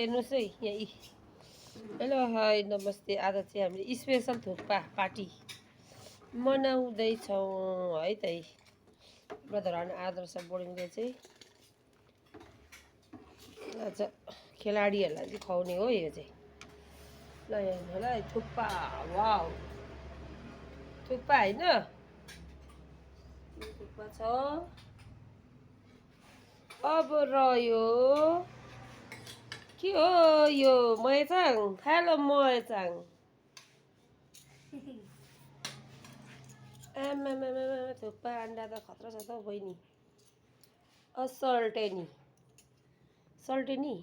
हेर्नुहोस् है यहाँ हेलो हाई नमस्ते। आज चाहिँ हामीले स्पेसल थुक्पा पार्टी मनाउँदैछौँ है त। ब्रदर आदर्श बोर्डिङले चाहिँ आज खेलाडीहरूलाई चाहिँ खुवाउने हो यो चाहिँ। ल हेर्नु होला थुक्पा, वाउ थुक्पा होइन थुक्पा छ। अब रह्यो के हो यो मयचाङ, हेलो मयचाङ। आमामा थुक्पा अन्डा त खतरा छ त हौ बहिनी। सल्टेनी सल्टेनी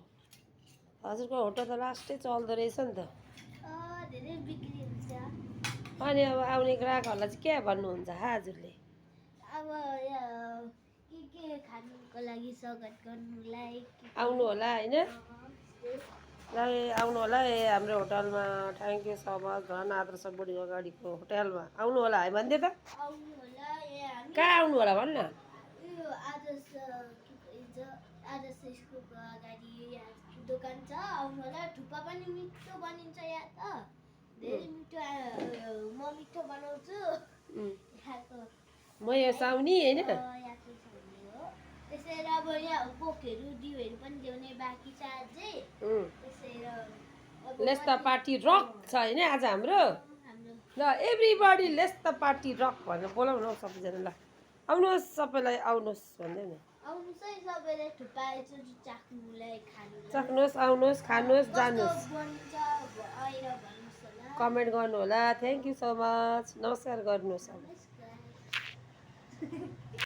हजुरको होटल त लास्टै चल्दो रहेछ नि त। धेरै बिक्री हुन्छ। अनि अब आउने ग्राहकहरूलाई चाहिँ के भन्नुहुन्छ हजुरले? अब के खानुको लागि स्वागत गर्नुलाई आउनु होला होइन। ल आउनु होला है हाम्रो होटलमा। Thank you so much. धन आदर्श बोर्डिङ अगाडिको होटलमा आउनु होला है भनिदिए त। आउनु होला कहाँ आउनु होला भन् न। आदर्श स्कुलको अगाडि दोकान छ, आउनु होला। थुक्पा पनि मिठो बनिन्छ यहाँ त, धेरै मिठो। म मिठो बनाउँछु यहाँको। म यहाँ साउनी होइन। त्यसैले अब यहाँ कोकहरू दियोहरू पनि ल्याउने बाँकी छ अझै। त्यसैले लेट्स द पार्टी रक छ होइन आज हाम्रो। ल everybody let's the party rock भनेर बोलाउनु हौ सबैजना। ल आउनुहोस् सबैलाई आउनुहोस् भन्दै न। आउनुहोस् है सबैलाई थुक्पा चाख्नुलाई, खानुलाई। चाख्नुहोस्, आउनुहोस्, खानुहोस्, जानुहोस्। बनिन्छ आएर भन्नुहोस् होला, कमेन्ट गर्नु होला। Thank you so much. नमस्कार गर्नुहोस्।